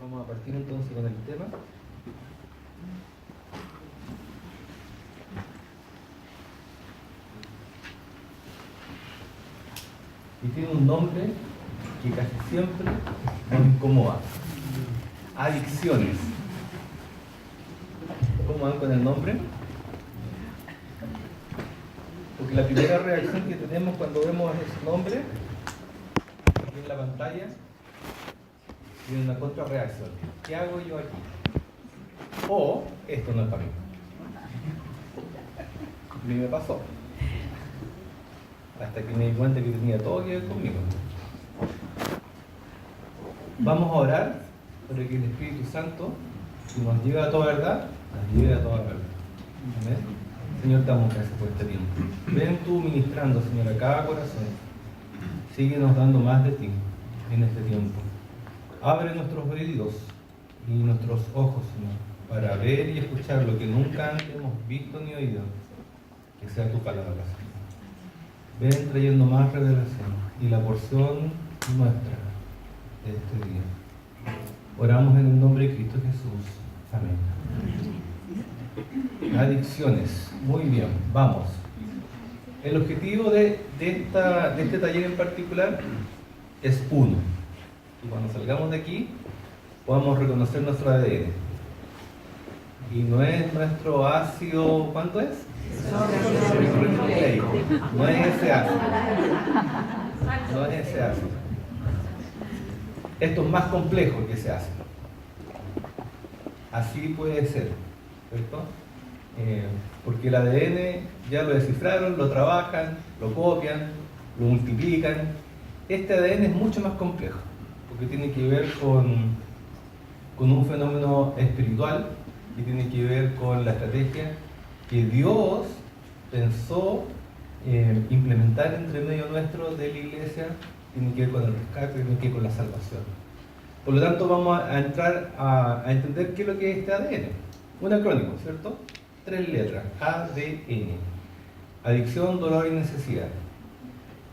Vamos a partir entonces con el tema. Y tiene un nombre que casi siempre nos incomoda. Adicciones. ¿Cómo van con el nombre? Porque la primera reacción que tenemos cuando vemos ese nombre, aquí en la pantalla, tiene una contrarreacción. ¿Qué hago yo aquí? O, esto no es para mí. A mí me pasó. Hasta que me di cuenta que tenía todo que ver conmigo. Vamos a orar para que el Espíritu Santo, si nos lleva a toda verdad, nos lleve a toda verdad. Amén. Señor, te damos gracias por este tiempo. Ven tú ministrando, Señor, a cada corazón. Síguenos dando más de ti en este tiempo. Abre nuestros oídos y nuestros ojos, Señor, para ver y escuchar lo que nunca antes hemos visto ni oído. Que sea tu palabra, Señor. Ven trayendo más revelación y la porción nuestra de este día. Oramos en el nombre de Cristo Jesús. Amén. Adicciones. Muy bien, vamos. El objetivo de este taller en particular es uno. Y cuando salgamos de aquí, podamos reconocer nuestro ADN. Y no es nuestro ácido, ¿cuánto es? No es ese ácido. No es ese ácido. Esto es más complejo que ese ácido. Así puede ser, ¿cierto? Porque el ADN ya lo descifraron, lo trabajan, lo copian, lo multiplican. Este ADN es mucho más complejo, porque tiene que ver con un fenómeno espiritual y tiene que ver con la estrategia que Dios pensó implementar entre medio nuestro de la iglesia. Tiene que ver con el rescate, tiene que ver con la salvación. Por lo tanto, vamos a entrar a entender qué es lo que es este ADN. Un acrónimo, ¿cierto? 3 letras, ADN. Adicción, dolor y necesidad.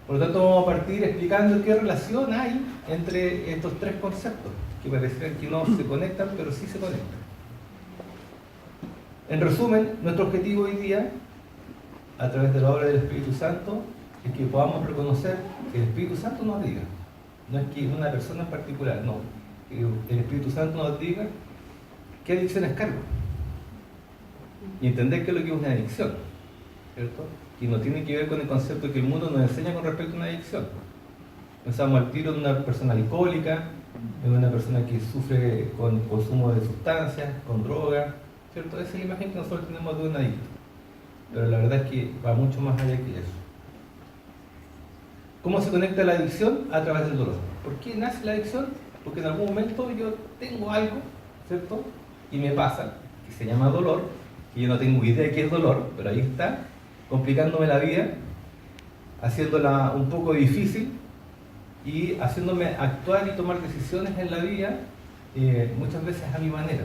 Por lo tanto, vamos a partir explicando qué relación hay entre estos 3 conceptos, que parecen que no se conectan, pero sí se conectan. En resumen, nuestro objetivo hoy día, a través de la obra del Espíritu Santo, es que podamos reconocer que el Espíritu Santo nos diga. No es que una persona en particular, no. Que el Espíritu Santo nos diga qué adicciones cargo. Y entender qué es lo que es una adicción, ¿cierto? Y no tiene que ver con el concepto que el mundo nos enseña con respecto a una adicción. Pensamos al tiro en una persona alcohólica, en una persona que sufre con consumo de sustancias, con drogas, ¿cierto? Esa es la imagen que nosotros tenemos de un adicto. Pero la verdad es que va mucho más allá que eso. ¿Cómo se conecta la adicción? A través del dolor. ¿Por qué nace la adicción? Porque en algún momento yo tengo algo, ¿cierto? Y me pasa, que se llama dolor, y yo no tengo idea de qué es dolor, pero ahí está, complicándome la vida, haciéndola un poco difícil y haciéndome actuar y tomar decisiones en la vida muchas veces a mi manera.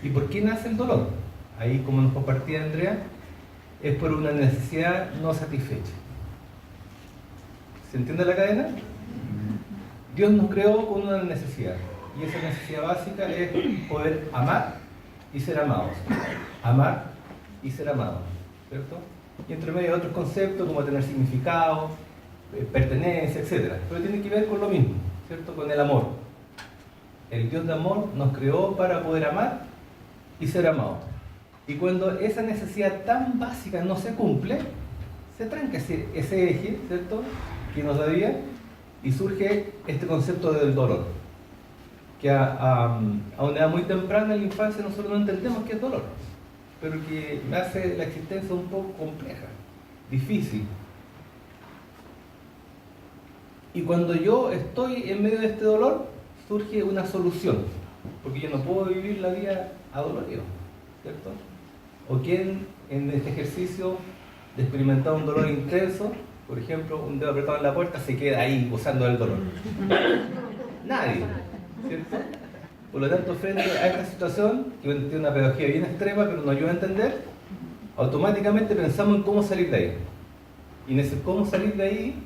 ¿Y por qué nace el dolor? Ahí, como nos compartía Andrea, es por una necesidad no satisfecha. ¿Se entiende la cadena? Dios nos creó con una necesidad, y esa necesidad básica es poder amar y ser amados. Amar y ser amados, ¿cierto? Y entre medio de otros conceptos como tener significado, pertenencia, etc. Pero tiene que ver con lo mismo, ¿cierto? Con el amor. El Dios de amor nos creó para poder amar y ser amados. Y cuando esa necesidad tan básica no se cumple, se tranca ese eje, ¿cierto?, que nos da vida, y surge este concepto del dolor, que a una edad muy temprana en la infancia nosotros no entendemos qué es dolor, pero que me hace la existencia un poco compleja, difícil. Y cuando yo estoy en medio de este dolor, surge una solución, porque yo no puedo vivir la vida adolorido, ¿cierto? O quien en este ejercicio de experimentar un dolor intenso, por ejemplo, un dedo apretado en la puerta, se queda ahí gozando del dolor. Nadie, ¿cierto? Por lo tanto, frente a esta situación, que tiene una pedagogía bien extrema, pero nos ayuda a entender, automáticamente pensamos en cómo salir de ahí. Y en ese cómo salir de ahí,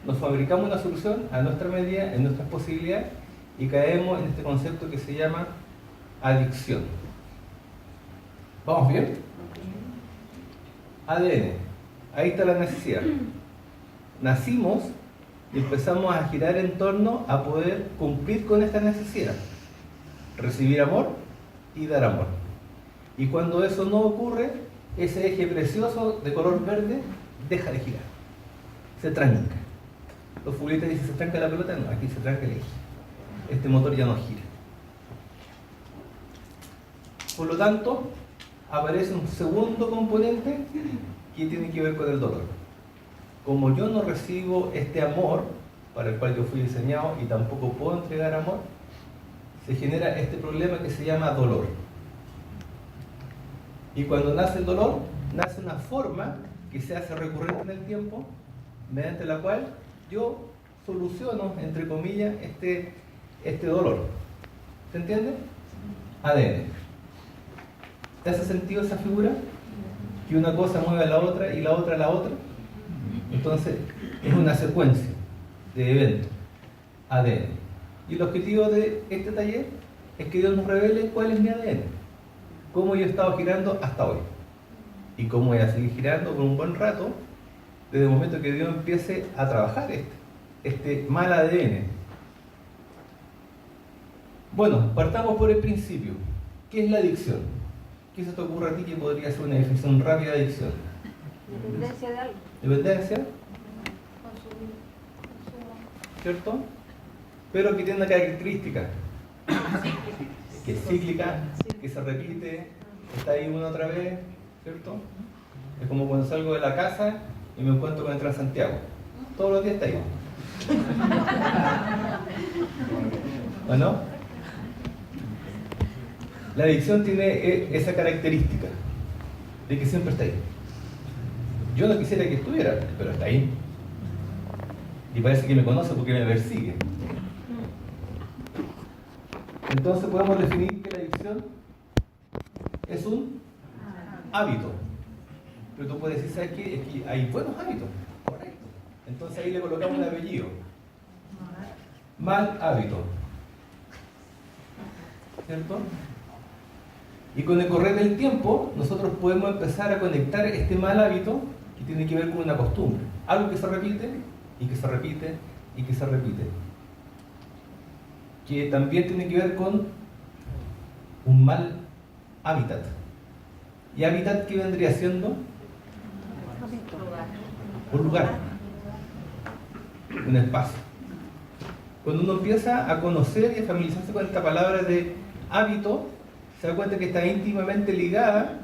nos fabricamos una solución a nuestra medida, en nuestras posibilidades, y caemos en este concepto que se llama adicción. ¿Vamos bien? ADN. Ahí está la necesidad. Nacimos y empezamos a girar en torno a poder cumplir con esta necesidad. Recibir amor y dar amor. Y cuando eso no ocurre, ese eje precioso de color verde deja de girar. Se tranca. Los futbolistas dicen, ¿se tranca la pelota? No, aquí se tranca el eje. Este motor ya no gira. Por lo tanto, aparece un segundo componente que tiene que ver con el dolor. Como yo no recibo este amor para el cual yo fui diseñado y tampoco puedo entregar amor, se genera este problema que se llama dolor. Y cuando nace el dolor, nace una forma que se hace recurrente en el tiempo, mediante la cual yo soluciono, entre comillas, este dolor. ¿Se entiende? ADN. ¿Te hace sentido esa figura? Que una cosa mueve a la otra y la otra a la otra. Entonces, es una secuencia de eventos. ADN. Y el objetivo de este taller es que Dios nos revele cuál es mi ADN. Cómo yo he estado girando hasta hoy. Y cómo voy a seguir girando por un buen rato, desde el momento que Dios empiece a trabajar este mal ADN. Bueno, partamos por el principio. ¿Qué es la adicción? ¿Qué se te ocurre a ti que podría ser una definición rápida de adicción? Dependencia de algo. ¿Dependencia? Consumir. ¿Cierto? Pero que tiene una característica. Que es cíclica, que se repite, está ahí una otra vez, ¿cierto? Es como cuando salgo de la casa y me encuentro con el Transantiago. Todos los días está ahí. ¿O no? La adicción tiene esa característica de que siempre está ahí. Yo no quisiera que estuviera, pero está ahí. Y parece que me conoce porque me persigue. Entonces podemos definir que la adicción es un hábito. Pero tú puedes decir, ¿sabes qué? Es que hay buenos hábitos. Correcto. Entonces ahí le colocamos un apellido. Mal hábito. ¿Cierto? Y con el correr del tiempo, nosotros podemos empezar a conectar este mal hábito que tiene que ver con una costumbre. Algo que se repite, y que se repite, y que se repite. Que también tiene que ver con un mal hábitat. ¿Y hábitat qué vendría siendo? Un lugar. Un espacio. Cuando uno empieza a conocer y a familiarizarse con esta palabra de hábito, se da cuenta que está íntimamente ligada,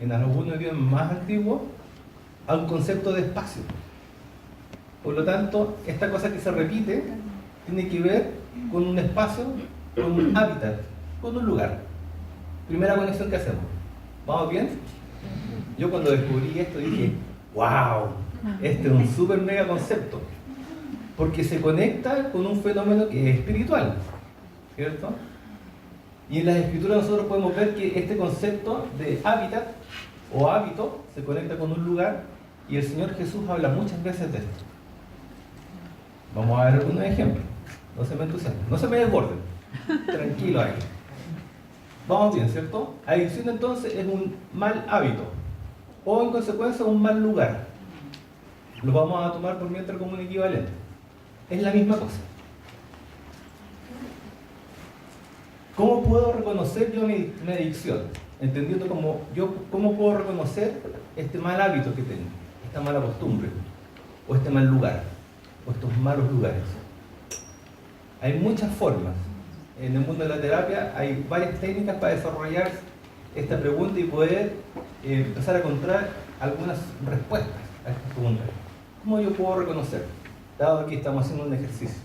en algunos idiomas más antiguos, a un concepto de espacio. Por lo tanto, esta cosa que se repite tiene que ver con un espacio, con un hábitat, con un lugar. Primera conexión que hacemos. ¿Vamos bien? Yo cuando descubrí esto dije, wow, este es un súper mega concepto. Porque se conecta con un fenómeno que es espiritual, ¿cierto? Y en las escrituras nosotros podemos ver que este concepto de hábitat o hábito se conecta con un lugar y el Señor Jesús habla muchas veces de esto. Vamos a ver algunos ejemplos. No se me entusiasmen, no se me desborden. Tranquilo ahí. Vamos bien, ¿cierto? Adicción entonces es un mal hábito o en consecuencia un mal lugar. Lo vamos a tomar por mientras como un equivalente. Es la misma cosa. ¿Cómo puedo reconocer yo mi adicción? Entendiendo cómo puedo reconocer este mal hábito que tengo, esta mala costumbre, o este mal lugar, o estos malos lugares. Hay muchas formas. En el mundo de la terapia hay varias técnicas para desarrollar esta pregunta y poder empezar a encontrar algunas respuestas a estas preguntas. ¿Cómo yo puedo reconocer? Dado que estamos haciendo un ejercicio.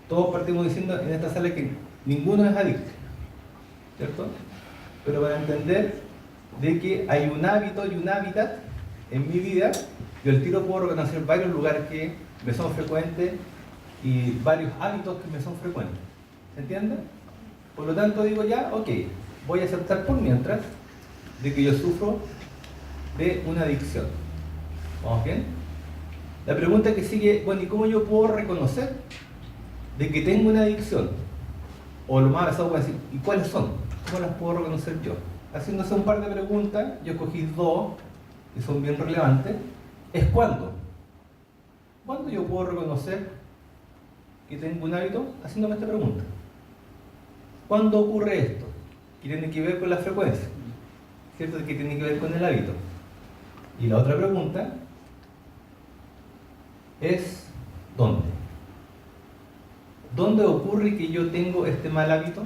Todos partimos diciendo en esta sala que ninguno es adicto, ¿cierto? Pero para entender de que hay un hábito y un hábitat en mi vida, yo al tiro puedo reconocer varios lugares que me son frecuentes y varios hábitos que me son frecuentes. ¿Se entiende? Por lo tanto digo ya, ok, voy a aceptar por mientras de que yo sufro de una adicción. ¿Vamos bien? La pregunta que sigue, bueno, ¿y cómo yo puedo reconocer de que tengo una adicción, o lo más avanzado puede decir, ¿y cuáles son? ¿Cómo las puedo reconocer yo? Haciéndose un par de preguntas, yo escogí dos que son bien relevantes. Es cuándo. ¿Cuándo yo puedo reconocer que tengo un hábito? Haciéndome esta pregunta. ¿Cuándo ocurre esto? Que tiene que ver con la frecuencia, ¿cierto? Que tiene que ver con el hábito. Y la otra pregunta es ¿dónde? ¿Dónde ocurre que yo tengo este mal hábito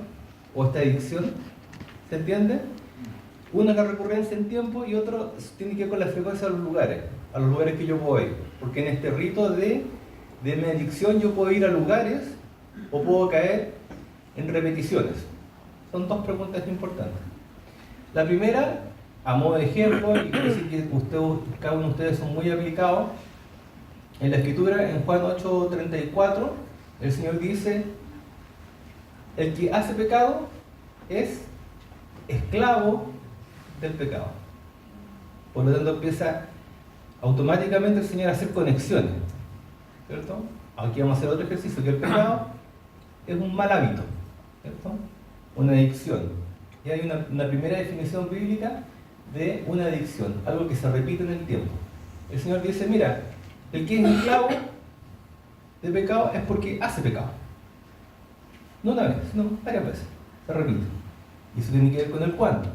o esta adicción? ¿Se entiende? Uno es la recurrencia en tiempo y otro tiene que ver con la frecuencia de los lugares, a los lugares que yo puedo ir. Porque en este rito de mi adicción yo puedo ir a lugares o puedo caer en repeticiones. Son dos preguntas importantes. La primera, a modo de ejemplo, y quiero decir que cada uno de ustedes son muy aplicados, en la Escritura, en Juan 8:34, el Señor dice, el que hace pecado es esclavo del pecado. Por lo tanto, empieza automáticamente el Señor a hacer conexiones, ¿cierto? Aquí vamos a hacer otro ejercicio, que el pecado es un mal hábito, ¿cierto? Una adicción. Y hay una primera definición bíblica de una adicción, algo que se repite en el tiempo. El Señor dice, mira, el que es esclavo de pecado es porque hace pecado. No una vez, sino varias veces. Se repite. Y eso tiene que ver con el cuándo.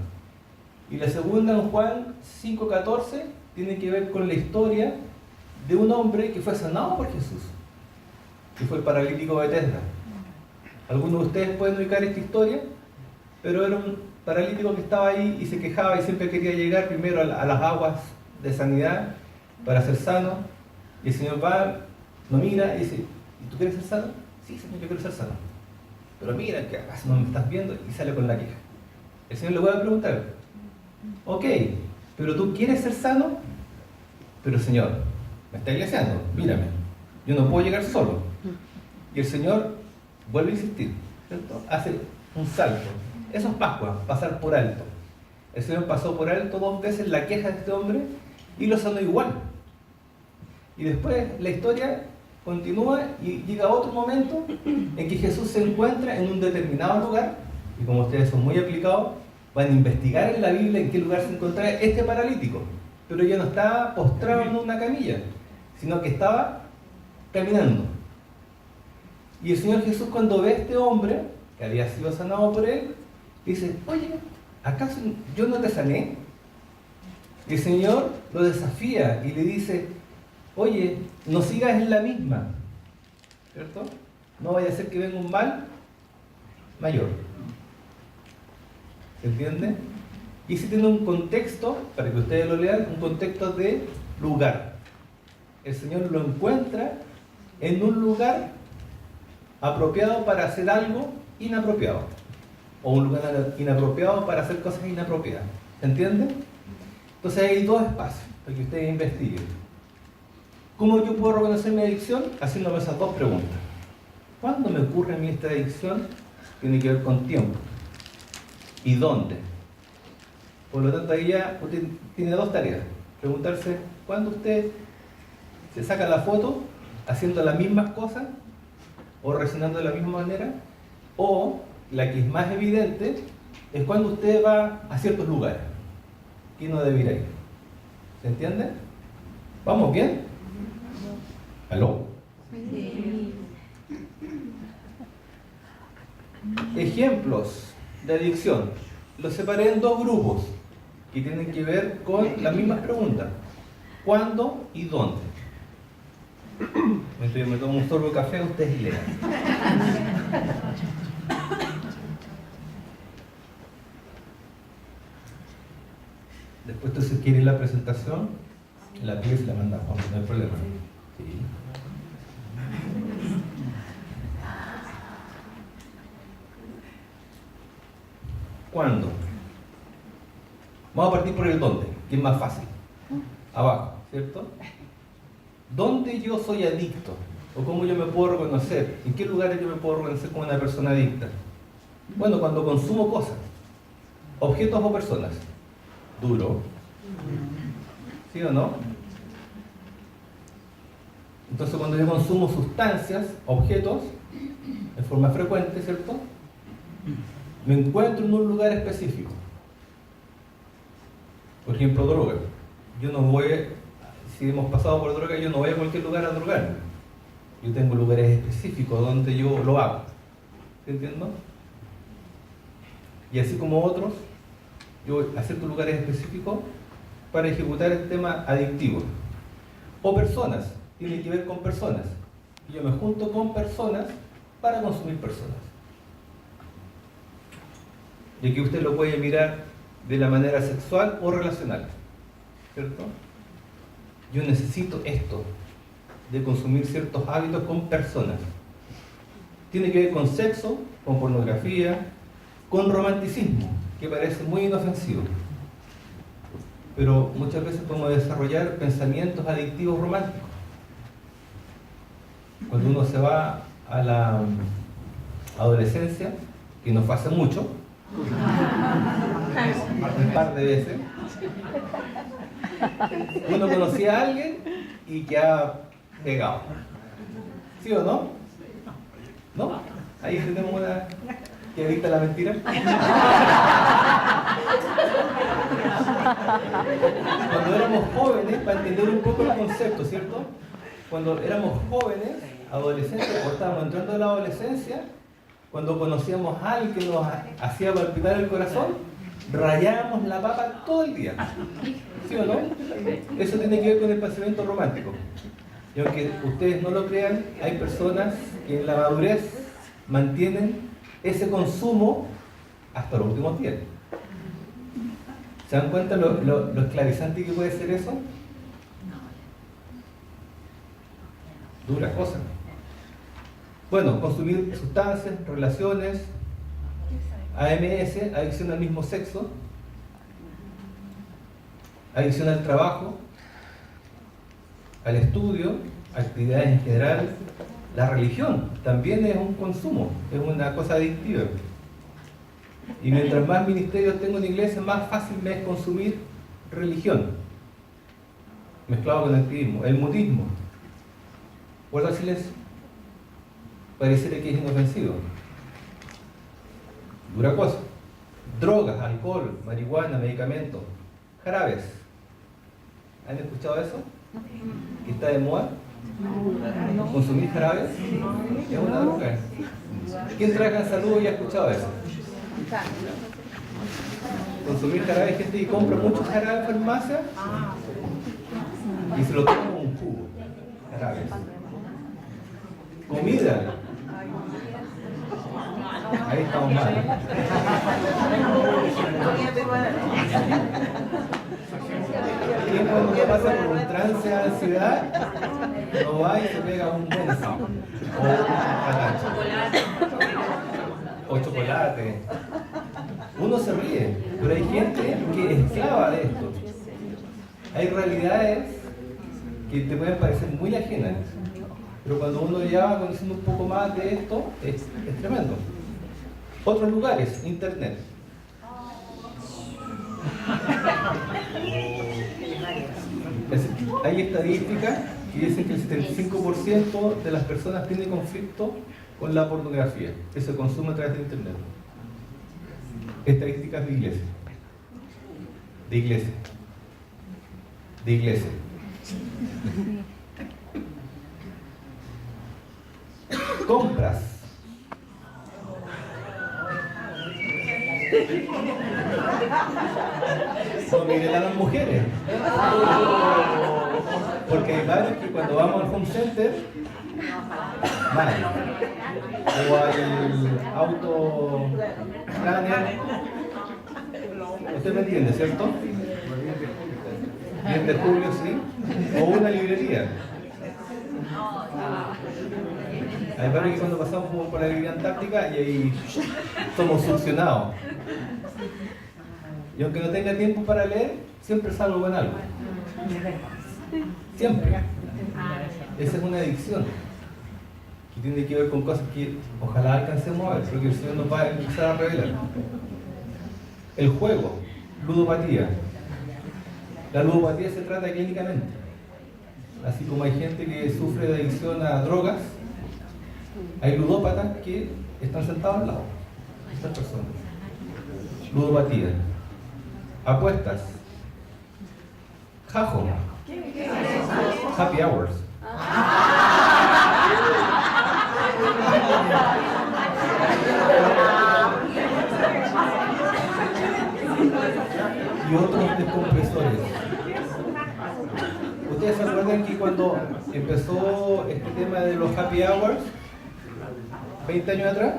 Y la segunda, en Juan 5:14, tiene que ver con la historia de un hombre que fue sanado por Jesús, que fue el paralítico de Bethesda. Algunos de ustedes pueden ubicar esta historia, pero era un paralítico que estaba ahí y se quejaba y siempre quería llegar primero a las aguas de sanidad para ser sano. Y el Señor va, lo mira y dice, ¿y tú quieres ser sano? Sí, Señor, yo quiero ser sano. Pero mira, que acaso no me estás viendo, y sale con la queja. El Señor le va a preguntar, ok, pero tú quieres ser sano, pero Señor, me está iglesiando, mírame, yo no puedo llegar solo. Y el Señor vuelve a insistir, ¿cierto? Hace un salto. Eso es Pascua, pasar por alto. El Señor pasó por alto 2 veces la queja de este hombre y lo sanó igual. Y después la historia continúa y llega otro momento en que Jesús se encuentra en un determinado lugar, y como ustedes son muy aplicados, van a investigar en la Biblia en qué lugar se encontraba este paralítico. Pero ya no estaba postrado en una camilla, sino que estaba caminando. Y el Señor Jesús, cuando ve a este hombre que había sido sanado por él, dice, oye, ¿acaso yo no te sané? Y el Señor lo desafía y le dice, oye, no sigas en la misma, ¿cierto? No vaya a ser que venga un mal mayor. ¿Se entiende? Y si tiene un contexto, para que ustedes lo lean, un contexto de lugar. El Señor lo encuentra en un lugar apropiado para hacer algo inapropiado, o un lugar inapropiado para hacer cosas inapropiadas. ¿Se entiende? Entonces hay 2 espacios para que ustedes investiguen. ¿Cómo yo puedo reconocer mi adicción? Haciéndome esas 2 preguntas. ¿Cuándo me ocurre a mí esta adicción? Tiene que ver con tiempo. ¿Y dónde? Por lo tanto, ahí ya usted tiene 2 tareas. Preguntarse, ¿cuándo usted se saca la foto haciendo las mismas cosas o reaccionando de la misma manera? O, la que es más evidente, es cuando usted va a ciertos lugares que no debería ir. ¿Se entiende? ¿Vamos bien? ¿Aló? Sí. Ejemplos de adicción. Los separé en 2 grupos que tienen que ver con las mismas preguntas. ¿Cuándo y dónde? Mientras yo me tomo un sorbo de café, ustedes lean. Después, entonces, ¿quieren la presentación? La pieza y la mandamos, no hay problema. Sí. ¿Cuándo? Vamos a partir por el dónde, que es más fácil. Abajo, ¿cierto? ¿Dónde yo soy adicto? ¿O cómo yo me puedo reconocer? ¿En qué lugares yo me puedo reconocer como una persona adicta? Bueno, cuando consumo cosas, objetos o personas. Duro. ¿Sí o no? Entonces, cuando yo consumo sustancias, objetos, en forma frecuente, ¿cierto? Me encuentro en un lugar específico. Por ejemplo, droga. Yo no voy, si hemos pasado por droga, yo no voy a cualquier lugar a drogarme. Yo tengo lugares específicos donde yo lo hago. ¿Se entiende? Y así como otros, yo voy a ciertos lugares específicos para ejecutar el tema adictivo. O personas, tiene que ver con personas. Yo me junto con personas para consumir personas. Y aquí usted lo puede mirar de la manera sexual o relacional, ¿cierto? Yo necesito esto, de consumir ciertos hábitos con personas. Tiene que ver con sexo, con pornografía, con romanticismo, que parece muy inofensivo. Pero muchas veces podemos desarrollar pensamientos adictivos románticos. Cuando uno se va a la adolescencia, que no fue hace mucho, un par de veces, uno conocía a alguien y quedaba pegado. ¿Sí o no? ¿No? Ahí tenemos una que adicta a la mentira. Cuando éramos jóvenes, para entender un poco el concepto, ¿cierto? Cuando éramos jóvenes, adolescentes, o estábamos entrando a la adolescencia, cuando conocíamos a alguien que nos hacía palpitar el corazón, rayábamos la papa todo el día. ¿Sí o no? Eso tiene que ver con el pensamiento romántico. Y aunque ustedes no lo crean, hay personas que en la madurez mantienen ese consumo hasta los últimos días. ¿Se dan cuenta lo esclavizante que puede ser eso? Dura cosa. Bueno, consumir sustancias, relaciones, AMS, adicción al mismo sexo, adicción al trabajo, al estudio, actividades en general. La religión también es un consumo, es una cosa adictiva. Y mientras más ministerios tengo en la iglesia, más fácil me es consumir religión, mezclado con el activismo. El mutismo, guarda silencio, pareciera que es inofensivo. Dura cosa. Drogas, alcohol, marihuana, medicamentos, jarabes. ¿Han escuchado eso? ¿Que está de moda? ¿Consumir jarabes? Es una droga. ¿Quién trabaja en salud y ha escuchado eso? Consumir jarabe, hay gente que compra muchos jarabes en farmacia y se lo toma como un jugo. Jarabes. Comida. Ahí estamos mal. ¿Quién cuando uno pasa por un trance de ansiedad no va y se pega un benzo? O chocolate. Uno se ríe, pero hay gente que es esclava de esto. Hay realidades que te pueden parecer muy ajenas, pero cuando uno ya va conociendo un poco más de esto, es tremendo. Otros lugares, internet. Hay estadísticas que dicen que el 75% de las personas tienen conflicto con la pornografía que se consume a través de internet. Estadísticas de iglesia. De iglesia. De iglesia. Compras. No miren a las mujeres. Porque hay varios que cuando vamos al home center, mal. O al auto planner. Usted me entiende, ¿cierto? 10 de julio, sí. O una librería. Hay varios que cuando pasamos por la librería antártica y ahí somos succionados. Y aunque no tenga tiempo para leer, siempre salgo con algo. Siempre. Esa es una adicción que tiene que ver con cosas que ojalá alcancemos a ver, porque el Señor nos va a empezar a revelar. El juego, ludopatía. La ludopatía se trata clínicamente. Así como hay gente que sufre de adicción a drogas, Hay ludópatas que están sentados al lado. Estas personas. Ludopatía. Apuestas. Jajo. Happy hours. Y otros descompresores. ¿Ustedes se acuerdan que cuando empezó este tema de los happy hours, 20 años atrás,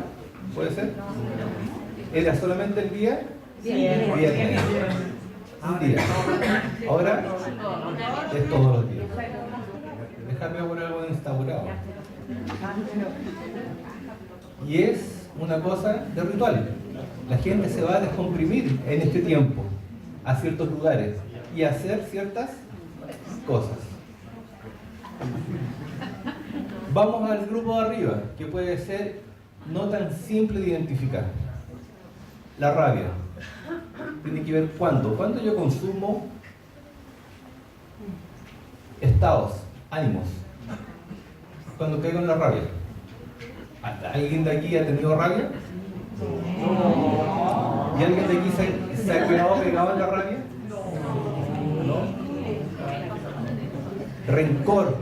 puede ser, era solamente el día viernes, un día. Ahora es todos los días. El happy hour es algo instaurado. Y es una cosa de ritual. La gente se va a descomprimir en este tiempo a ciertos lugares y a hacer ciertas cosas. Vamos al grupo de arriba, que puede ser no tan simple de identificar. La rabia. Tiene que ver cuándo yo consumo estados, ánimos. Cuando caigo en la rabia. ¿Alguien de aquí ha tenido rabia? ¿Y alguien de aquí se ha quedado pegado en la rabia? ¿No? Rencor.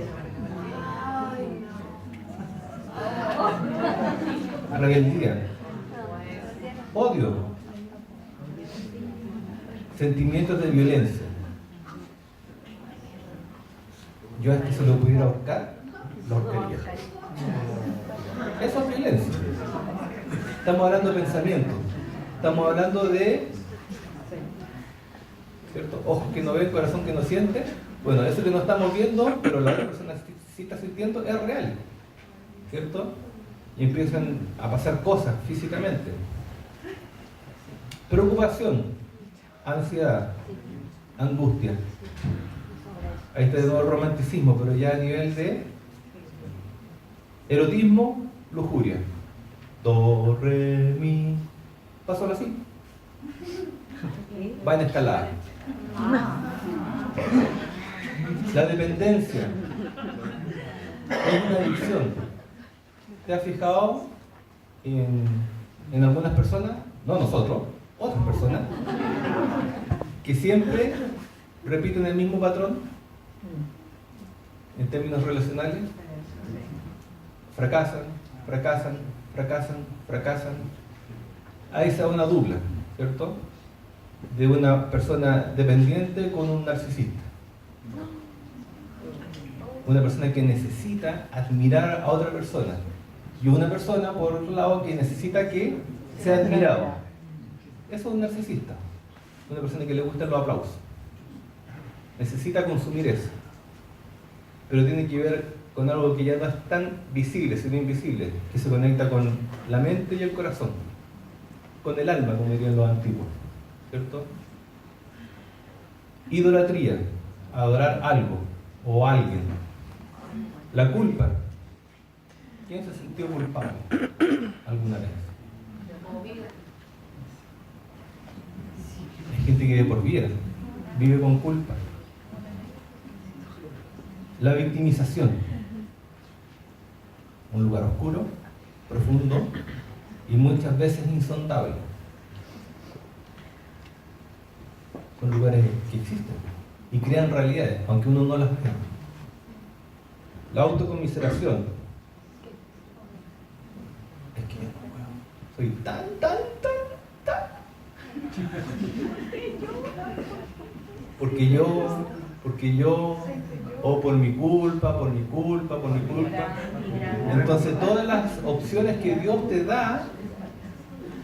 Rebeldía. Odio. Sentimientos de violencia. Yo a este se lo pudiera ahorcar, lo ahorcaría. Eso es violencia. Estamos hablando de pensamiento. Estamos hablando de, ¿cierto? Ojos que no ven, corazón que no siente. Bueno, eso que no estamos viendo, pero la otra persona sí está sintiendo, es real, ¿cierto? Y empiezan a pasar cosas físicamente. Preocupación, ansiedad, angustia. Ahí está de nuevo el romanticismo, pero ya a nivel de erotismo, lujuria. Do, re, mi. Paso así. Va en escalada. La dependencia es una adicción. ¿Te has fijado en algunas personas? No nosotros, otras personas, que siempre repiten el mismo patrón en términos relacionales. Fracasan, fracasan, fracasan, fracasan. Ahí se da una dupla, ¿cierto? De una persona dependiente con un narcisista. Una persona que necesita admirar a otra persona. Y una persona, por otro lado, que necesita que sea admirado. Eso es un narcisista. Una persona que le gustan los aplausos. Necesita consumir eso. Pero tiene que ver con algo que ya no es tan visible, sino invisible, que se conecta con la mente y el corazón. Con el alma, como dirían los antiguos. ¿Cierto? Idolatría. Adorar algo o alguien. La culpa. ¿Quién se sintió culpable alguna vez? Hay gente que vive por vida, vive con culpa. La victimización. Un lugar oscuro, profundo y muchas veces insondable. Son lugares que existen y crean realidades, aunque uno no las vea. La autocomiseración. Es que soy tan. Porque yo, o por mi culpa. Entonces todas las opciones que Dios te da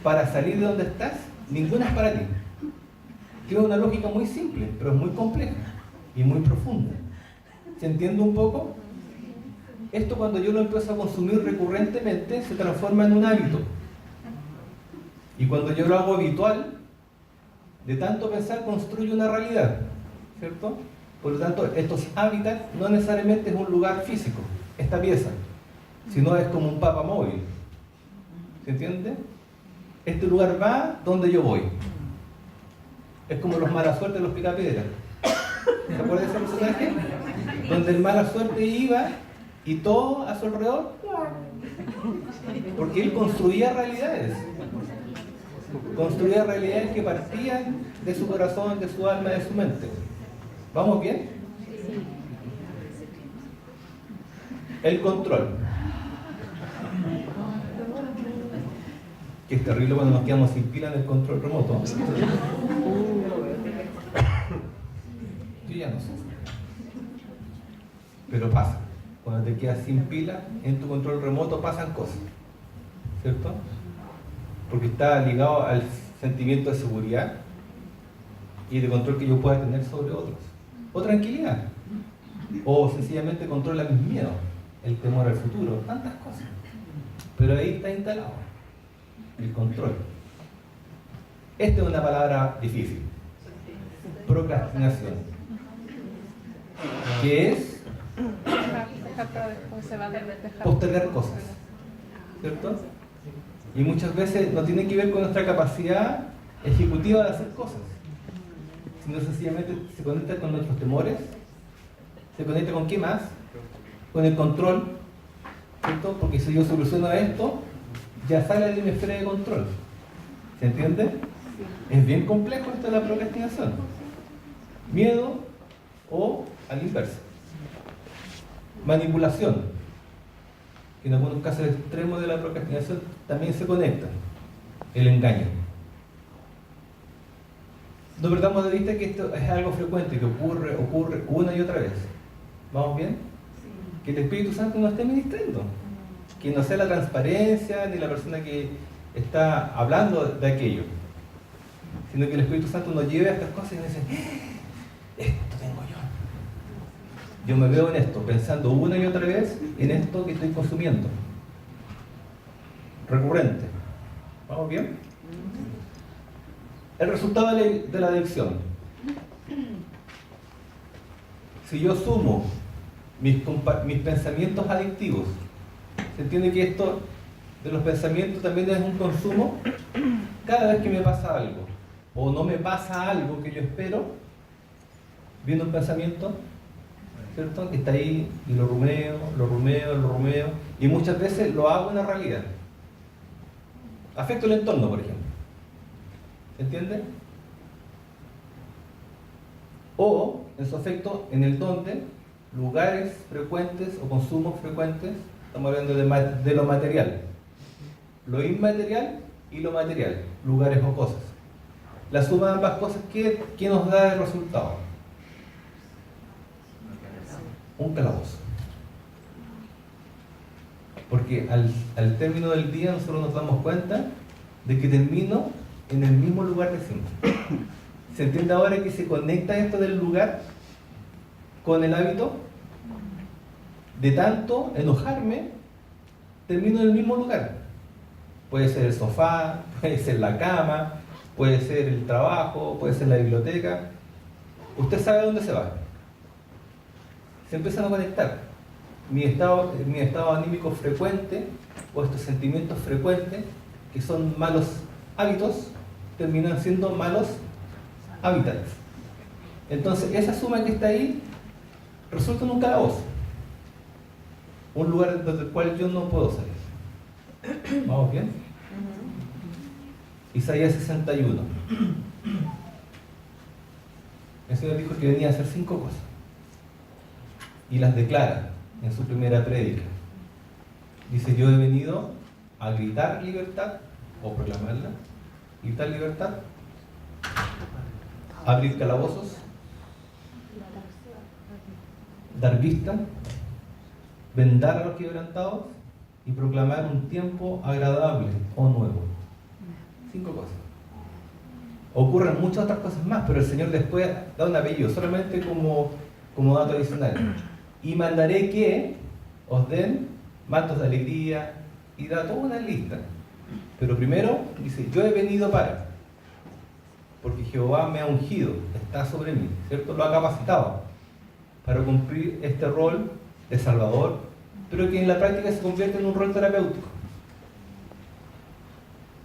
para salir de donde estás, ninguna es para ti. Tiene una lógica muy simple, pero es muy compleja y muy profunda. ¿Se entiende un poco? Esto, cuando yo lo empiezo a consumir recurrentemente, se transforma en un hábito. Y cuando yo lo hago habitual, de tanto pensar construye una realidad, ¿cierto? Por lo tanto, estos hábitats no necesariamente es un lugar físico, esta pieza, sino es como un mapa móvil. ¿Se entiende? Este lugar va donde yo voy. Es como los mala suerte de los picapiedras. ¿Se acuerdan de ese personaje? Donde el mala suerte iba y todo a su alrededor Porque él construía realidades. Construía realidades que partían de su corazón, de su alma, de su mente. ¿Vamos bien? El control. Que es terrible cuando nos quedamos sin pila en el control remoto. Yo ya no sé. Pero pasa. Cuando te quedas sin pila en tu control remoto pasan cosas. ¿Cierto? Porque está ligado al sentimiento de seguridad y de control que yo pueda tener sobre otros. O tranquilidad. O sencillamente controla mis miedos, el temor al futuro, tantas cosas. Pero ahí está instalado el control. Esta es una palabra difícil. Procrastinación. Que es postergar cosas. ¿Cierto? Y muchas veces no tiene que ver con nuestra capacidad ejecutiva de hacer cosas, sino sencillamente se conecta con nuestros temores, se conecta con ¿qué más? Con el control, ¿cierto? Porque si yo soluciono esto, ya sale de mi esfera de control. ¿Se entiende? Es bien complejo esto de la procrastinación. Miedo o al inverso. Manipulación, que en algunos casos extremos de la procrastinación también se conectan. El engaño. No perdamos de vista que esto es algo frecuente, que ocurre una y otra vez. ¿Vamos bien? Que el Espíritu Santo nos esté ministrando. Que no sea la transparencia ni la persona que está hablando de aquello, sino que el Espíritu Santo nos lleve a estas cosas y nos dice: esto tengo yo. Yo me veo en esto, pensando una y otra vez en esto que estoy consumiendo. Recurrente. ¿Vamos bien? El resultado de la adicción. Si yo sumo mis pensamientos adictivos, ¿se entiende que esto de los pensamientos también es un consumo? Cada vez que me pasa algo, o no me pasa algo que yo espero, viene un pensamiento, ¿cierto? Que está ahí y lo rumeo, y muchas veces lo hago una realidad. Afecto el entorno, por ejemplo. ¿Se entiende? O, en su efecto, en el donde, lugares frecuentes o consumos frecuentes, estamos hablando de lo material, lo inmaterial y lo material, lugares o cosas. La suma de ambas cosas, ¿qué nos da el resultado? Un calabozo. Porque al término del día nosotros nos damos cuenta de que termino en el mismo lugar de siempre. ¿Se entiende ahora que se conecta esto del lugar con el hábito? De tanto enojarme, termino en el mismo lugar. Puede ser el sofá, puede ser la cama, puede ser el trabajo, puede ser la biblioteca. Usted sabe dónde se va. Se empiezan a conectar. Mi estado anímico frecuente, o estos sentimientos frecuentes, que son malos hábitos, terminan siendo malos hábitats. Entonces, esa suma que está ahí resulta en un calabozo. Un lugar desde el cual yo no puedo salir. ¿Vamos bien? Isaías 61. El Señor dijo que venía a hacer 5 cosas. Y las declara en su primera prédica. Dice: yo he venido a gritar libertad, o proclamarla, gritar libertad, abrir calabozos, dar vista, vendar a los quebrantados y proclamar un tiempo agradable o nuevo. 5 cosas. Ocurren muchas otras cosas más, pero el Señor después da un apellido, solamente como dato adicional. Y mandaré que os den mantos de alegría, y da toda una lista. Pero primero dice: yo he venido para, porque Jehová me ha ungido, está sobre mí, ¿cierto? Lo ha capacitado para cumplir este rol de Salvador, pero que en la práctica se convierte en un rol terapéutico.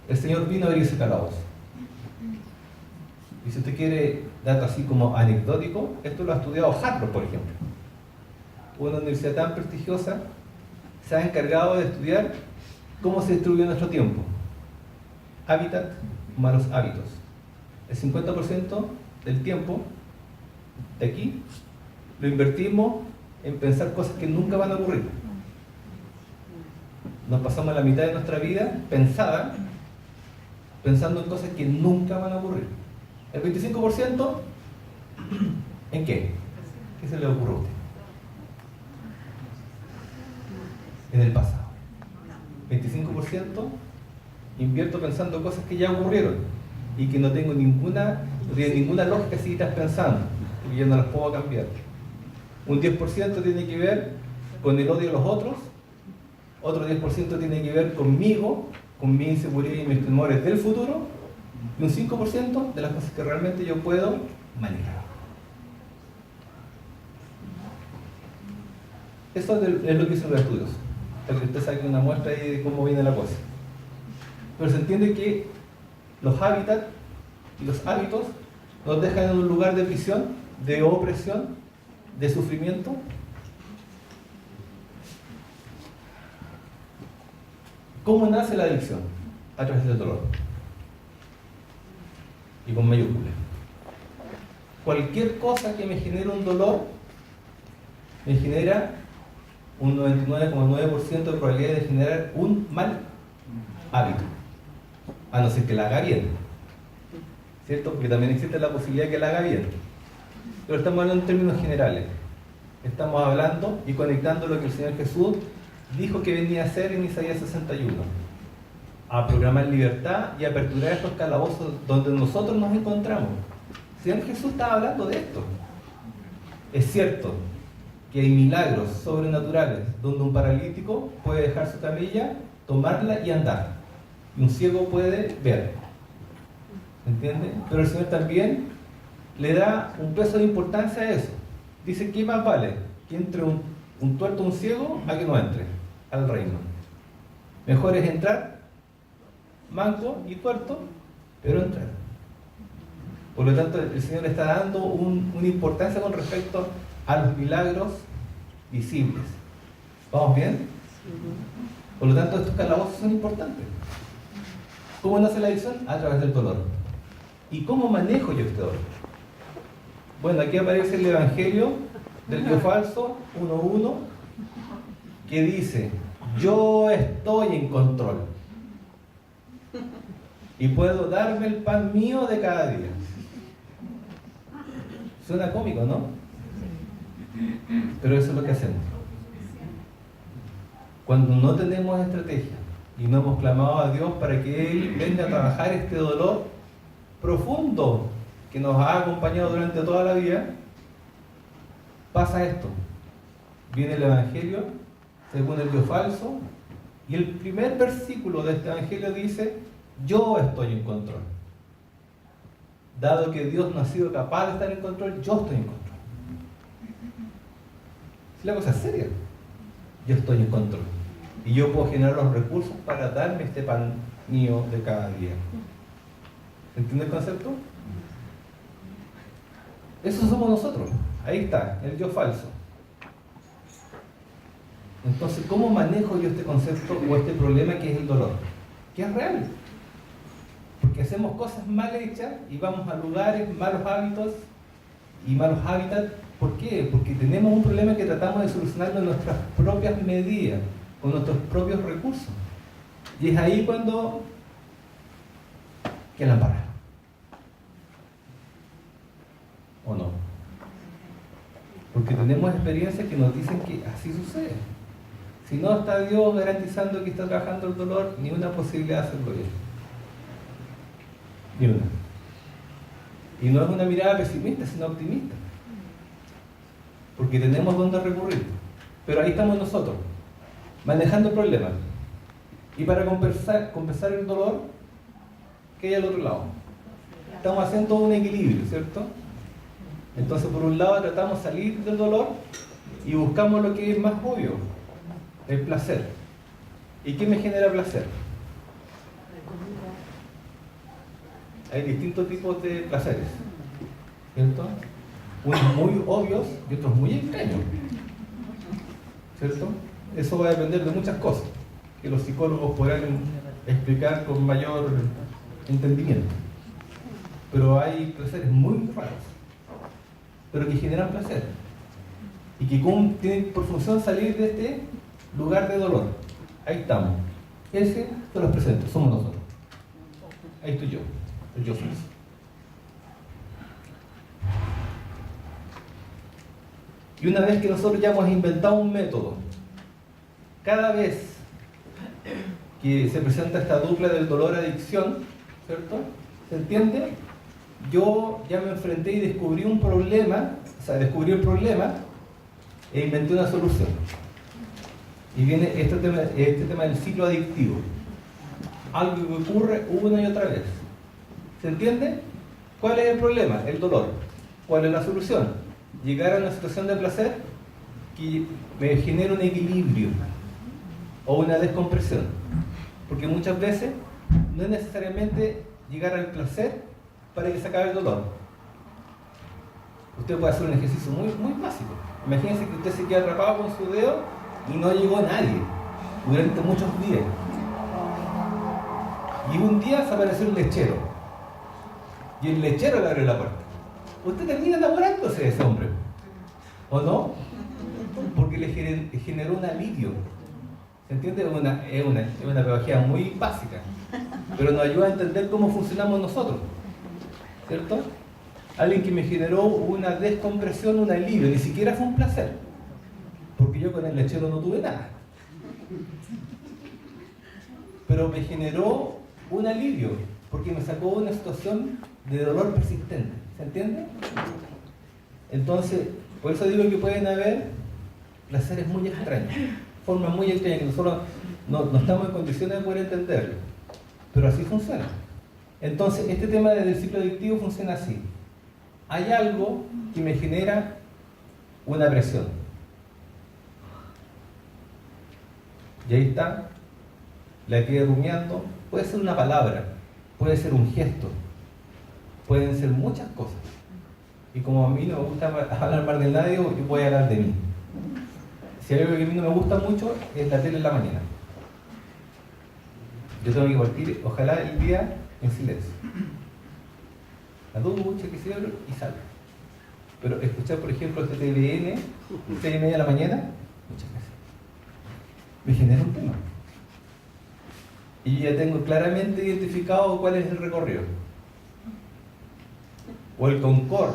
El Señor vino a abrir ese calabozo. Y si usted quiere dato así como anecdótico, esto lo ha estudiado Harvard, por ejemplo. Una universidad tan prestigiosa se ha encargado de estudiar ¿Cómo se distribuye nuestro tiempo? Hábitat, malos hábitos. El 50% del tiempo de aquí lo invertimos en pensar cosas que nunca van a ocurrir. Nos pasamos la mitad de nuestra vida pensando en cosas que nunca van a ocurrir. El 25%, ¿en qué? ¿Qué se le ocurre a usted? En el pasado. 25% invierto pensando cosas que ya ocurrieron y que no tiene ninguna lógica si estás pensando, porque yo no las puedo cambiar. Un 10% tiene que ver con el odio a los otros, otro 10% tiene que ver conmigo, con mi inseguridad y mis temores del futuro, y un 5% de las cosas que realmente yo puedo manejar. Eso es lo que dicen los estudios, para que usted saque una muestra ahí de cómo viene la cosa. Pero se entiende que los hábitats y los hábitos nos dejan en un lugar de prisión, de opresión, de sufrimiento. ¿Cómo nace la adicción? A través del dolor. Y con mayúsculas. Cualquier cosa que me genere un dolor, me genera un 99,9% de probabilidad de generar un mal hábito. A no ser que la haga bien. ¿Cierto? Porque también existe la posibilidad de que la haga bien. Pero estamos hablando en términos generales. Estamos hablando y conectando lo que el Señor Jesús dijo que venía a hacer en Isaías 61. A programar libertad y aperturar estos calabozos donde nosotros nos encontramos. El Señor Jesús estaba hablando de esto. Es cierto que hay milagros sobrenaturales donde un paralítico puede dejar su camilla, tomarla y andar. Y un ciego puede ver. ¿Entiende? Pero el Señor también le da un peso de importancia a eso. Dice, ¿qué más vale? Que entre un tuerto o un ciego a que no entre al reino. Mejor es entrar manco y tuerto, pero entrar. Por lo tanto, el Señor le está dando una importancia con respecto a los milagros visibles. ¿Vamos bien? Por lo tanto, estos calabozos son importantes. ¿Cómo nace la adicción? A través del dolor. ¿Y cómo manejo yo este dolor? Bueno, aquí aparece el Evangelio del Dios falso 1.1 que dice, yo estoy en control y puedo darme el pan mío de cada día. Suena cómico, ¿no? Pero eso es lo que hacemos. Cuando no tenemos estrategia y no hemos clamado a Dios para que Él venga a trabajar este dolor profundo que nos ha acompañado durante toda la vida, pasa esto. Viene el Evangelio según el Dios falso y el primer versículo de este Evangelio dice, yo estoy en control. Dado que Dios no ha sido capaz de estar en control, yo estoy en control. Si la cosa es seria, yo estoy en control. Y yo puedo generar los recursos para darme este pan mío de cada día. ¿Entiende el concepto? Eso somos nosotros. Ahí está, el yo falso. Entonces, ¿cómo manejo yo este concepto o este problema que es el dolor? Que es real. Porque hacemos cosas mal hechas y vamos a lugares, malos hábitos y malos hábitats. ¿Por qué? Porque tenemos un problema que tratamos de solucionarlo en nuestras propias medidas, con nuestros propios recursos. Y es ahí cuando que la embarra. ¿O no? Porque tenemos experiencias que nos dicen que así sucede. Si no está Dios garantizando que está trabajando el dolor, ni una posibilidad de hacerlo bien. Ni una. Y no es una mirada pesimista, sino optimista. Porque tenemos dónde recurrir. Pero ahí estamos nosotros, manejando el problema. Y para compensar el dolor, ¿qué hay al otro lado? Estamos haciendo un equilibrio, ¿cierto? Entonces, por un lado, tratamos de salir del dolor y buscamos lo que es más obvio, el placer. ¿Y qué me genera placer? Hay distintos tipos de placeres, ¿cierto? Unos muy obvios y otros muy extraños, ¿cierto? Eso va a depender de muchas cosas. que los psicólogos podrán explicar con mayor entendimiento. Pero hay placeres muy raros, pero que generan placer y que tienen por función salir de este lugar de dolor. Ahí estamos. Ese te los presento, somos nosotros. Ahí estoy yo, el yo soy. Y una vez que nosotros ya hemos inventado un método, cada vez que se presenta esta dupla del dolor-adicción, ¿cierto? ¿Se entiende? Yo ya me enfrenté y descubrí un problema, descubrí el problema e inventé una solución. Y viene este tema del ciclo adictivo. Algo que ocurre una y otra vez. ¿Se entiende? ¿Cuál es el problema? El dolor. ¿Cuál es la solución? Llegar a una situación de placer que me genere un equilibrio o una descompresión. Porque muchas veces no es necesariamente llegar al placer para que se acabe el dolor. Usted puede hacer un ejercicio muy básico. Imagínense que usted se queda atrapado con su dedo y no llegó nadie durante muchos días. Y un día se apareció el lechero. Y el lechero le abrió la puerta. Usted termina enamorándose de ese hombre, ¿o no? Porque le generó un alivio. ¿Se entiende? Es una pedagogía muy básica, pero nos ayuda a entender cómo funcionamos nosotros, ¿cierto? Alguien que me generó una descompresión, un alivio, ni siquiera fue un placer, porque yo con el lechero no tuve nada, pero me generó un alivio, porque me sacó de una situación de dolor persistente. ¿Se entiende? Entonces, por eso digo que pueden haber placeres muy extraños, formas muy extrañas que nosotros no estamos en condiciones de poder entenderlo, pero así funciona. Entonces, este tema del ciclo adictivo funciona así. Hay algo que me genera una presión. Y ahí está, la quedé rumiando. Puede ser una palabra, puede ser un gesto, pueden ser muchas cosas. Y como a mí no me gusta hablar mal de nadie, yo voy a hablar de mí. Si hay algo que a mí no me gusta mucho, es la tele en la mañana. Yo tengo que partir, ojalá, el día en silencio. La ducha, que se abre y salgo. Pero escuchar, por ejemplo, este TVN, 6:30 de la mañana, muchas veces, me genera un tema. Y ya tengo claramente identificado cuál es el recorrido. O el Concord,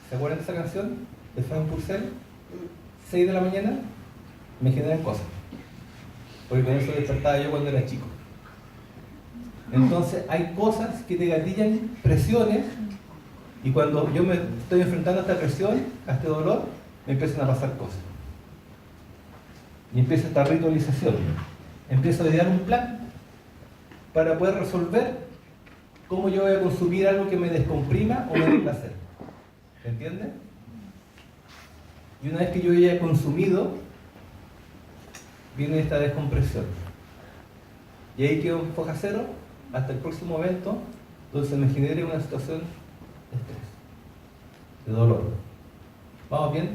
¿se acuerdan de esa canción? De Frank Purcell, 6 de la mañana, me generan cosas. Porque con eso despertaba yo cuando era chico. Entonces hay cosas que te gatillan presiones, y cuando yo me estoy enfrentando a esta presión, a este dolor, me empiezan a pasar cosas. Y empieza esta ritualización. Empiezo a idear un plan para poder resolver cómo yo voy a consumir algo que me descomprima o me dé placer. ¿Entiendes? Y una vez que yo ya he consumido, viene esta descompresión. Y ahí quedo en foja cero hasta el próximo evento donde se me genere una situación de estrés, de dolor. ¿Vamos bien?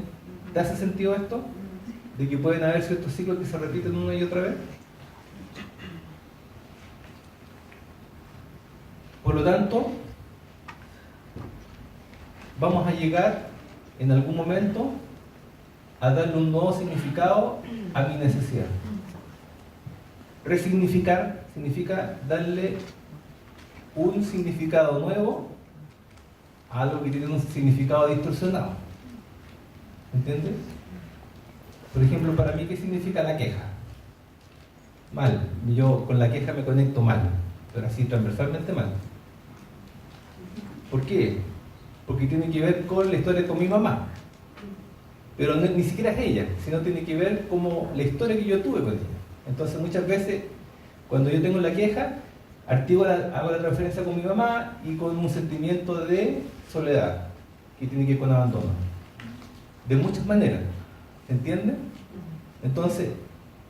¿Te hace sentido esto? De que pueden haber ciertos ciclos que se repiten una y otra vez. Por lo tanto, vamos a llegar en algún momento a darle un nuevo significado a mi necesidad. Resignificar significa darle un significado nuevo a algo que tiene un significado distorsionado. ¿Entiendes? Por ejemplo, para mí, ¿qué significa la queja? Mal. Yo con la queja me conecto mal, pero así transversalmente mal. ¿Por qué? Porque tiene que ver con la historia con mi mamá. Pero no, ni siquiera es ella, sino tiene que ver como la historia que yo tuve con ella. Entonces muchas veces, cuando yo tengo la queja, hago la transferencia con mi mamá y con un sentimiento de soledad, que tiene que ver con abandono. De muchas maneras. ¿Se entiende? Entonces,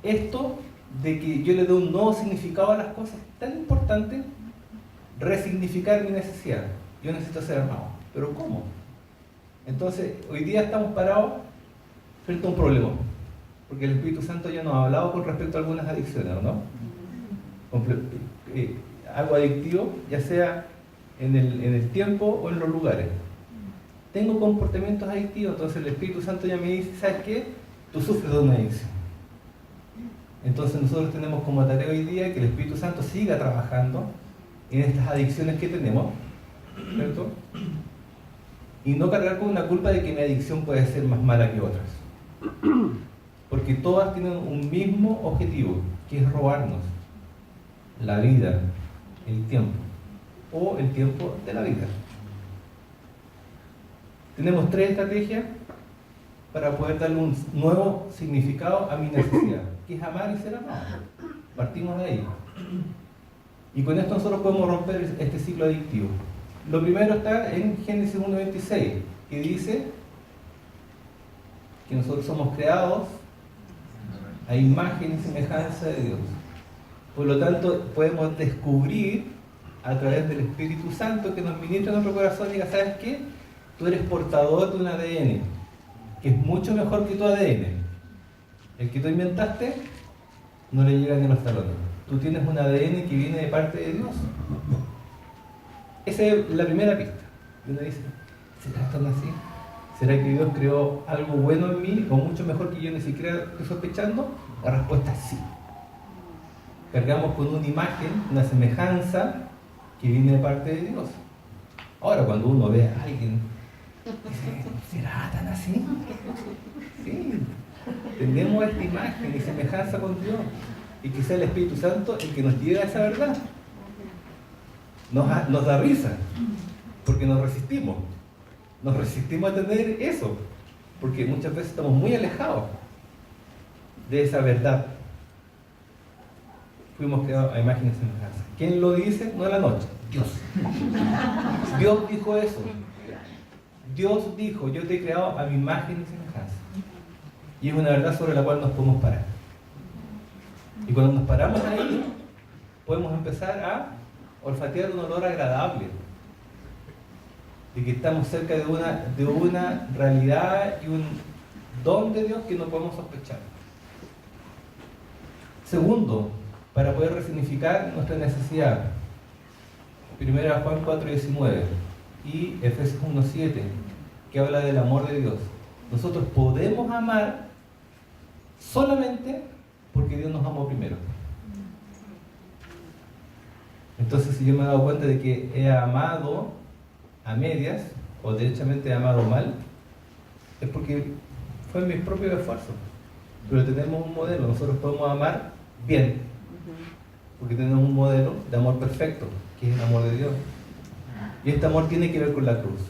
esto de que yo le doy un nuevo significado a las cosas es tan importante, resignificar mi necesidad. Yo necesito ser amado. ¿Pero cómo? Entonces, hoy día estamos parados frente a un problema. Porque el Espíritu Santo ya nos ha hablado con respecto a algunas adicciones, ¿no? Algo adictivo, ya sea en el tiempo o en los lugares. Tengo comportamientos adictivos, entonces el Espíritu Santo ya me dice, ¿sabes qué? Tú sufres de una adicción. Entonces nosotros tenemos como tarea hoy día que el Espíritu Santo siga trabajando en estas adicciones que tenemos, ¿cierto? Y no cargar con una culpa de que mi adicción puede ser más mala que otras. Porque todas tienen un mismo objetivo, que es robarnos la vida, el tiempo, o el tiempo de la vida. Tenemos 3 estrategias para poder darle un nuevo significado a mi necesidad, que es amar y ser amado. Partimos de ahí. Y con esto nosotros podemos romper este ciclo adictivo. Lo primero está en Génesis 1:26, que dice que nosotros somos creados a imagen y semejanza de Dios. Por lo tanto, podemos descubrir a través del Espíritu Santo que nos ministra en nuestro corazón y diga, ¿sabes qué? Tú eres portador de un ADN, que es mucho mejor que tu ADN. El que tú inventaste no le llega ni a los talones. Tú tienes un ADN que viene de parte de Dios. Esa es la primera pista. Y uno dice, ¿será tan así? ¿Será que Dios creó algo bueno en mí o mucho mejor que yo ni siquiera estoy sospechando? La respuesta es sí. Cargamos con una imagen, una semejanza que viene de parte de Dios. Ahora, cuando uno ve a alguien, dice, ¿será tan así? Sí. Tenemos esta imagen y semejanza con Dios. Y que sea el Espíritu Santo el que nos lleve a esa verdad. Nos da risa, porque nos resistimos. Nos resistimos a tener eso, porque muchas veces estamos muy alejados de esa verdad. Fuimos creados a imagen y semejanza. ¿Quién lo dice? No es la noche, Dios. Dios dijo eso. Dios dijo, yo te he creado a mi imagen y semejanza. Y es una verdad sobre la cual nos podemos parar. Y cuando nos paramos ahí, podemos empezar a olfatear un olor agradable, de que estamos cerca de una realidad y un don de Dios que no podemos sospechar. Segundo, para poder resignificar nuestra necesidad, 1 Juan 4:19 y Efesios 1:7, que habla del amor de Dios. Nosotros podemos amar solamente porque Dios nos amó primero. Entonces, si yo me he dado cuenta de que he amado a medias o derechamente he amado mal, es porque fue mis propios esfuerzos. Pero tenemos un modelo, nosotros podemos amar bien, porque tenemos un modelo de amor perfecto, que es el amor de Dios. Y este amor tiene que ver con la cruz.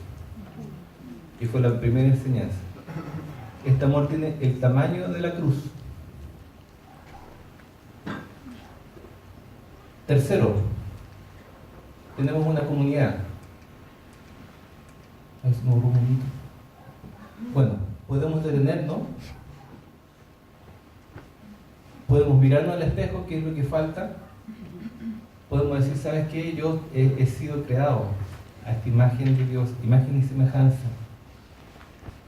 Y fue la primera enseñanza. Este amor tiene el tamaño de la cruz. Tercero, tenemos una comunidad. A ver si me borro un momento. Bueno, podemos detenernos, podemos mirarnos al espejo, qué es lo que falta. Podemos decir, ¿sabes qué? Yo he sido creado a esta imagen de Dios, imagen y semejanza.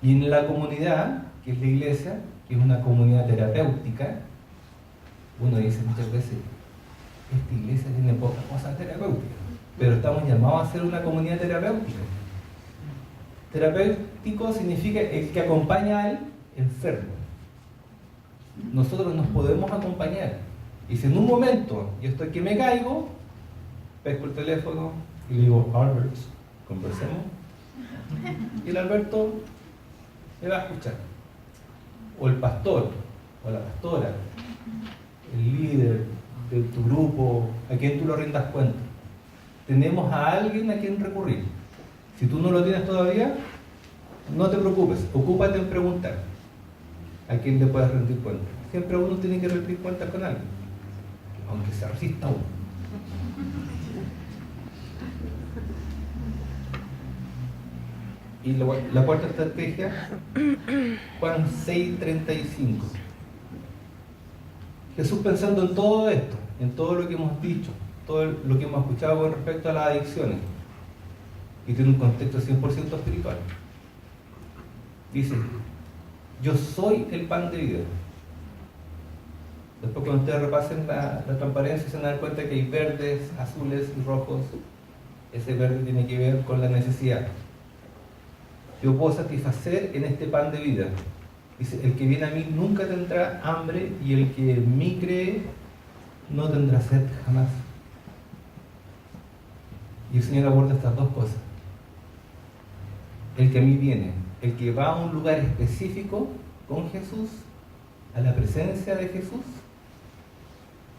Y en la comunidad, que es la iglesia, que es una comunidad terapéutica, uno dice muchas veces, esta iglesia tiene pocas cosas terapéuticas, pero estamos llamados a ser una comunidad terapéutica. Terapéutico significa el que acompaña al enfermo. Nosotros nos podemos acompañar. Y si en un momento yo estoy que me caigo, pesco el teléfono y le digo, Albert, conversemos. Y el Alberto me va a escuchar. O el pastor, o la pastora, el líder de tu grupo, a quien tú lo rindas cuenta. Tenemos a alguien a quien recurrir. Si tú no lo tienes todavía, no te preocupes, ocúpate en preguntar a quién le puedes rendir cuenta. Siempre uno tiene que rendir cuentas con alguien, aunque se resista uno. Y la cuarta estrategia, Juan 6:35. Jesús, pensando en todo esto, en todo lo que hemos dicho, todo lo que hemos escuchado con respecto a las adicciones, y tiene un contexto 100% espiritual, dice, yo soy el pan de vida. Después cuando ustedes repasen la transparencia se van a dar cuenta que hay verdes, azules y rojos. Ese verde tiene que ver con la necesidad. Yo puedo satisfacer en este pan de vida. Dice, el que viene a mí nunca tendrá hambre y el que en mí cree no tendrá sed jamás. Y el Señor aborda estas dos cosas. El que a mí viene, el que va a un lugar específico con Jesús, a la presencia de Jesús,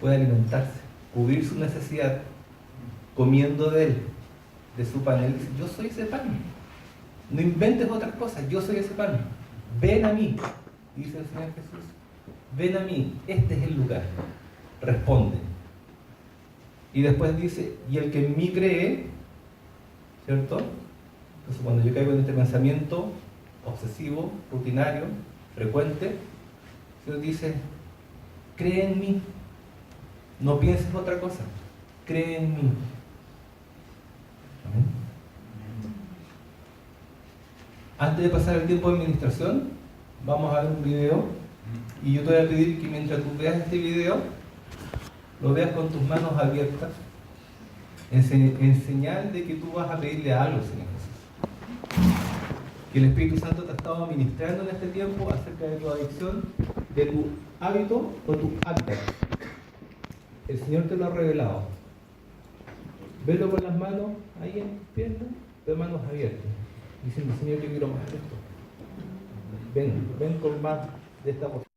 puede alimentarse, cubrir su necesidad, comiendo de Él, de su pan. Él dice, yo soy ese pan. No inventes otras cosas, yo soy ese pan. Ven a mí, dice el Señor Jesús. Ven a mí, este es el lugar. Responde. Y después dice, y el que en mí cree, ¿cierto? Entonces cuando yo caigo en este pensamiento obsesivo, rutinario, frecuente, el Señor dice, cree en mí. No pienses otra cosa. Cree en mí. Amén. Antes de pasar el tiempo de administración, vamos a ver un video y yo te voy a pedir que mientras tú veas este video, lo veas con tus manos abiertas, en señal de que tú vas a pedirle algo al Señor Jesús. Que el Espíritu Santo te ha estado ministrando en este tiempo acerca de tu adicción, de tu hábito o tu hábitat. El Señor te lo ha revelado. Velo con las manos ahí en tus piernas, de manos abiertas. Diciendo, Señor, yo quiero más de esto. Ven con más de esta cosa.